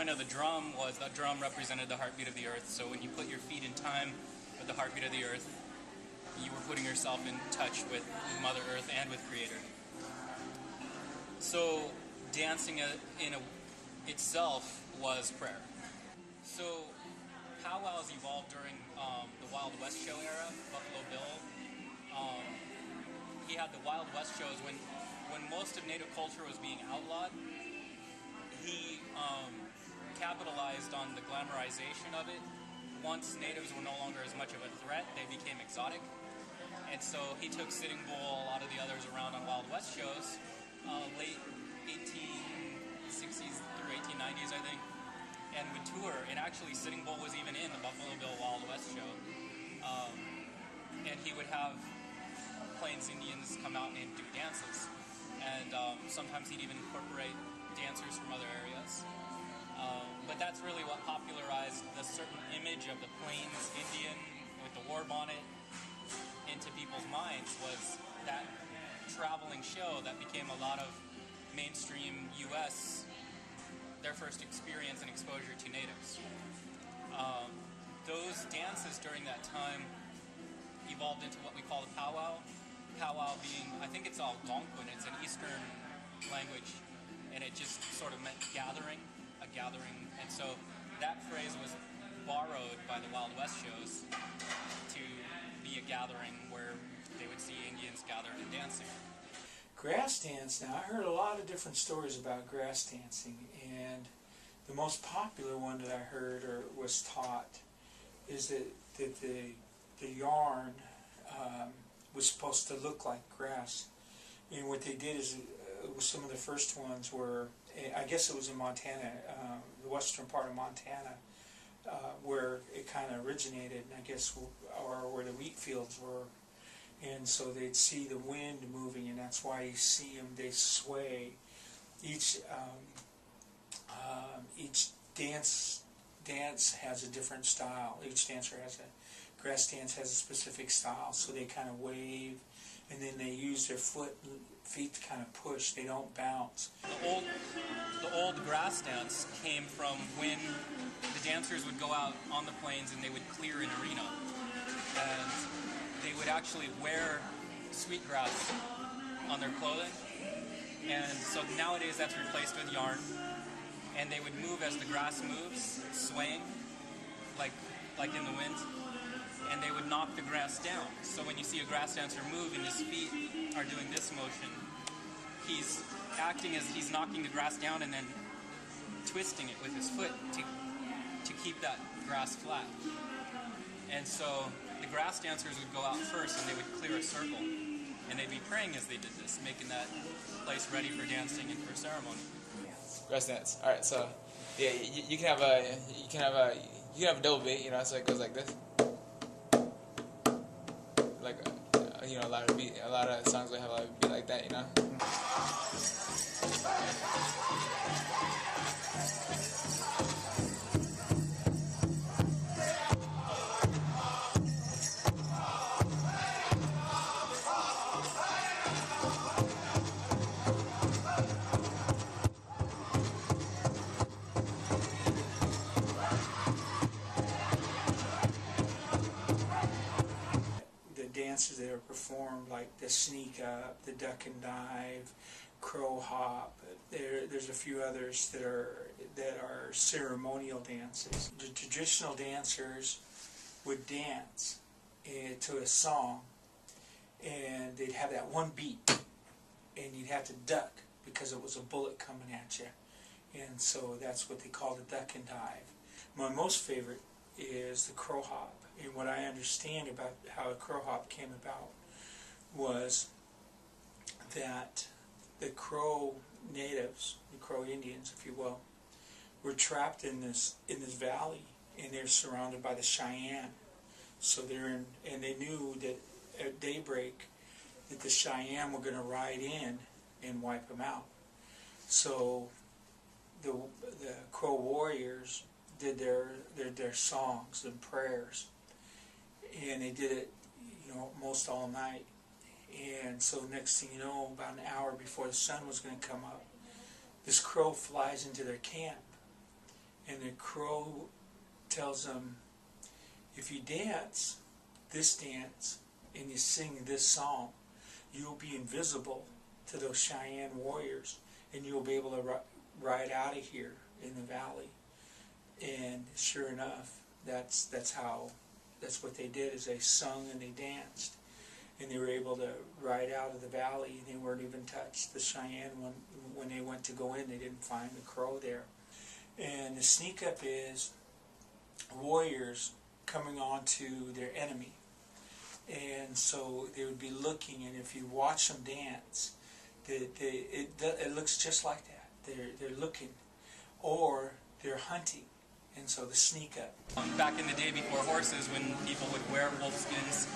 point of the drum was the drum represented the heartbeat of the earth. So when you put your feet in time with the heartbeat of the earth, you were putting yourself in touch with Mother Earth and with Creator. So dancing itself was prayer. So powwows evolved during the Wild West show era. Buffalo Bill, he had the Wild West shows when most of Native culture was being outlawed. He capitalized on the glamorization of it. Once natives were no longer as much of a threat, they became exotic. And so he took Sitting Bull, a lot of the others around on Wild West shows, late 1860s through 1890s, I think, and would tour. And actually, Sitting Bull was even in the Buffalo Bill Wild West show. And he would have Plains Indians come out and do dances. And sometimes he'd even incorporate dancers from other areas. But that's really what popularized the certain image of the Plains Indian with the war bonnet into people's minds, was that traveling show that became a lot of mainstream U.S. their first experience and exposure to natives. Those dances during that time evolved into what we call the powwow. Powwow being, I think it's Algonquin, it's an Eastern language, and it just sort of meant gathering, a gathering. And so that phrase was borrowed by the Wild West shows to be a gathering where they would see Indians gathered and dancing. Grass dance, now I heard a lot of different stories about grass dancing, and the most popular one that I heard or was taught is that the yarn was supposed to look like grass. And what they did is, some of the first ones were, I guess it was in Montana, the western part of Montana, where it kind of originated, I guess, or where the wheat fields were. And so they'd see the wind moving, and that's why you see them, they sway. Each dance has a different style. Each dancer has grass dance has a specific style, so they kind of wave, and then they use their feet to kind of push. They don't bounce. The old grass dance came from when the dancers would go out on the plains and they would clear an arena, and they would actually wear sweetgrass on their clothing. And so nowadays that's replaced with yarn, and they would move as the grass moves, swaying like in the wind, and they would knock the grass down. So when you see a grass dancer move and his feet are doing this motion, he's acting as he's knocking the grass down and then twisting it with his foot to keep that grass flat. And so the grass dancers would go out first and they would clear a circle, and they'd be praying as they did this, making that place ready for dancing and for ceremony. Grass dance. All right, so yeah, you can have a double beat, so it goes like this. Like a lot of songs will have a beat like that, Dances that are performed, like the sneak up, the duck and dive, crow hop. There's a few others that are ceremonial dances. The traditional dancers would dance to a song, and they'd have that one beat, and you'd have to duck because it was a bullet coming at you, and so that's what they call the duck and dive. My most favorite is the crow hop. And what I understand about how a crow hop came about was that the Crow natives, the Crow Indians, if you will, were trapped in this valley, and they're surrounded by the Cheyenne. So and they knew that at daybreak that the Cheyenne were going to ride in and wipe them out. So the Crow warriors did their songs and prayers, and they did it, most all night. And so next thing you know, about an hour before the sun was going to come up, this crow flies into their camp, and the crow tells them, if you dance this dance and you sing this song, you'll be invisible to those Cheyenne warriors, and you'll be able to ride out of here in the valley. And sure enough, that's what they did, is they sung and they danced, and they were able to ride out of the valley, and they weren't even touched. The Cheyenne, when they went to go in, they didn't find the crow there. And the sneak up is warriors coming on to their enemy. And so they would be looking, and if you watch them dance, it looks just like that. They're looking, or they're hunting, and so the sneak up. Back in the day before horses, when people would wear wolf skins,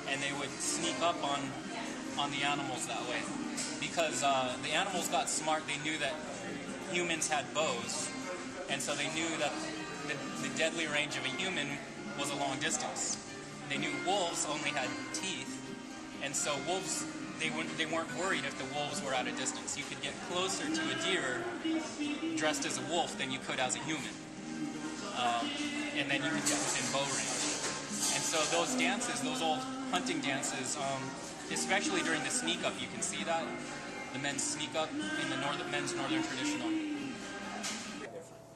and they would sneak up on the animals that way, because the animals got smart. They knew that humans had bows, and so they knew that the deadly range of a human was a long distance. They knew wolves only had teeth, and so wolves, they weren't worried if the wolves were at a distance. You could get closer to a deer dressed as a wolf than you could as a human, and then you could get within bow range. And so those dances, those old hunting dances, especially during the sneak up, you can see that the men sneak up in the men's northern traditional.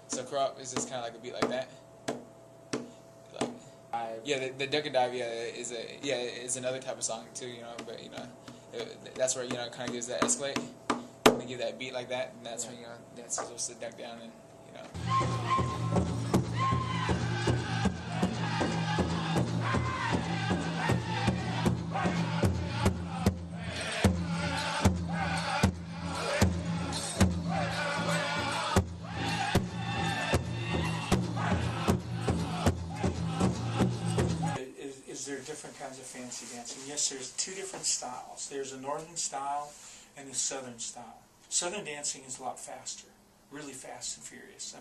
So crow up is just kind of like a beat like that. Yeah, the duck and dive, is another type of song too, but that's where, it kind of gives that escalate, and they give that beat like that, and that's when, dancers will sit duck down and, There are different kinds of fancy dancing. Yes, there's two different styles. There's a northern style and a southern style. Southern dancing is a lot faster, really fast and furious.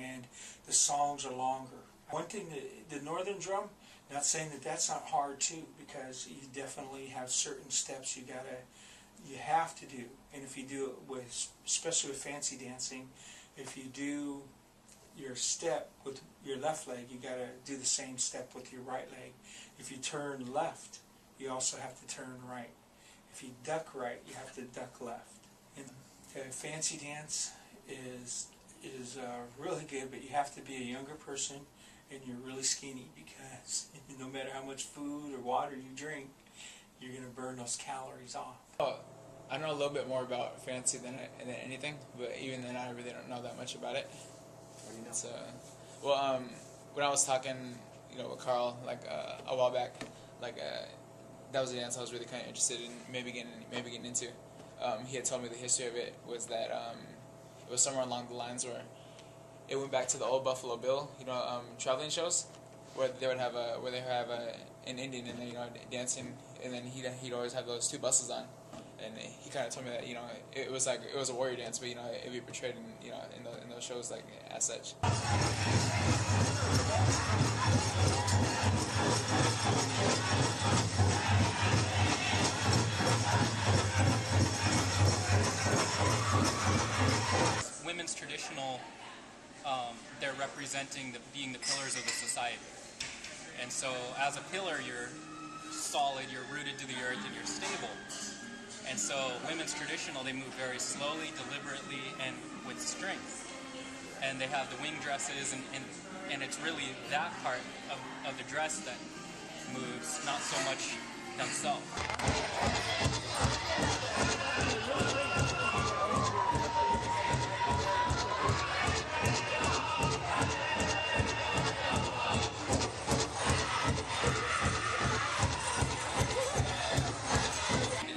And the songs are longer. One thing, the northern drum, not saying that that's not hard too, because you definitely have certain steps you have to do. And if you do it especially with fancy dancing, if you do your step with your left leg, you got to do the same step with your right leg. If you turn left, you also have to turn right. If you duck right, you have to duck left. And fancy dance is really good, but you have to be a younger person and you're really skinny, because no matter how much food or water you drink, you're going to burn those calories off. Oh, I know a little bit more about fancy than anything, but even then I really don't know that much about it. What do you know? So, when I was talking, with Carl, a while back, that was a dance I was really kind of interested in, maybe getting into. He had told me the history of it was that it was somewhere along the lines where it went back to the old Buffalo Bill, traveling shows, where they would have an Indian in there, dancing, and then he'd always have those two buses on. And he kind of told me that it was a warrior dance, but it'd be portrayed in those shows as such. Women's traditional, they're representing being the pillars of the society, and so as a pillar, you're solid, you're rooted to the earth, and you're stable. And so women's traditional, they move very slowly, deliberately, and with strength. And they have the wing dresses, and it's really that part of the dress that moves, not so much themselves.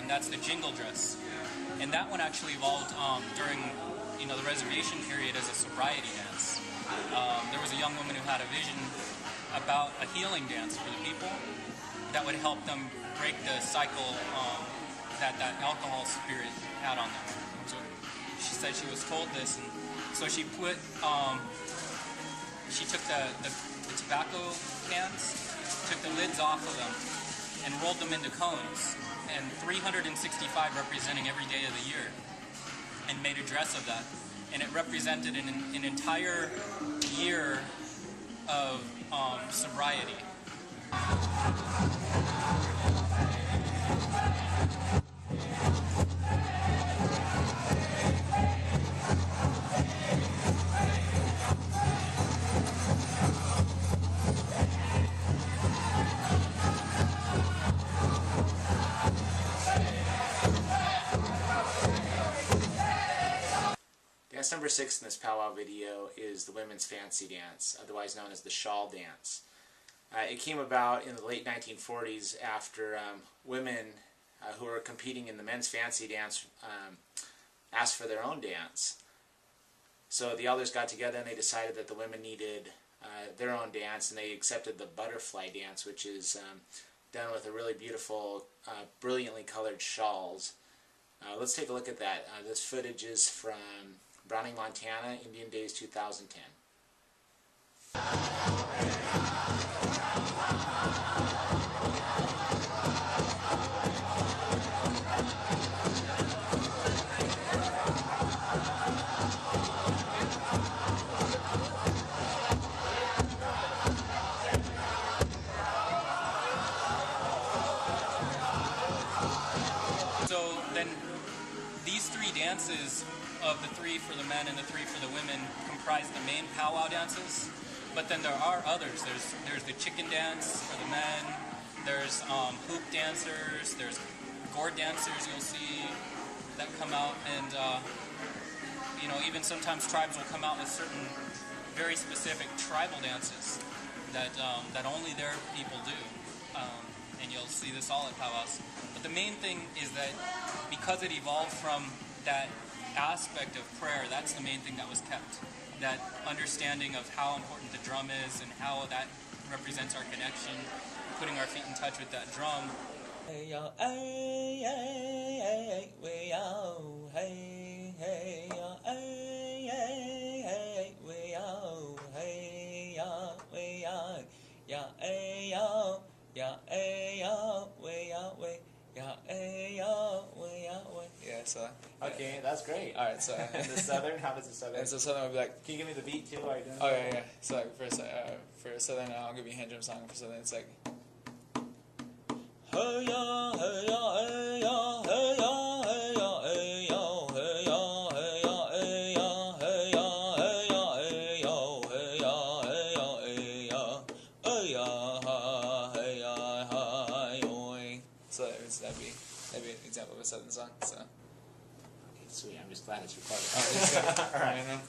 That's the jingle dress, and that one actually evolved during, the reservation period as a sobriety dance. There was a young woman who had a vision about a healing dance for the people that would help them break the cycle that alcohol spirit had on them. So she said she was told this, and so she put, she took the tobacco cans, took the lids off of them, and rolled them into cones, and 365 representing every day of the year, and made a dress of that. and it represented an entire year of sobriety. Dance number 6 in this powwow video is the women's fancy dance, otherwise known as the shawl dance. It came about in the late 1940s after women who were competing in the men's fancy dance asked for their own dance. So the elders got together and they decided that the women needed their own dance, and they accepted the butterfly dance, which is done with a really beautiful, brilliantly colored shawls. Let's take a look at that. This footage is from Browning, Montana, Indian Days 2010. So then these three dances, of the three for the men and the three for the women, comprise the main powwow dances. But then there are others. There's the chicken dance for the men. There's hoop dancers. There's gourd dancers you'll see that come out, and you know, even sometimes tribes will come out with certain very specific tribal dances that that only their people do. And you'll see this all at powwows. But the main thing is that because it evolved from that aspect of prayer, that's the main thing that was kept. That understanding of how important the drum is and how that represents our connection, putting our feet in touch with that drum. Yeah, so. Okay, that's great. Alright, so. And the southern, how does the southern? And so Southern will be like. Can you give me the beat too? Are you doing Oh, yeah. So, like, for Southern, I'll give you a hand drum song. For Southern, it's like. Hey ya, hey ya, hey ya, hey ya, hey ya, hey ya, hey ya, hey ya, hey ya, hey ya, hey ya, hey ya, hey ya, hey ya, hey ya, hey ya, hey ya. So that'd be an example of a Southern song. So. Okay, sweet. I'm just glad it's recorded. Oh, All right. You know?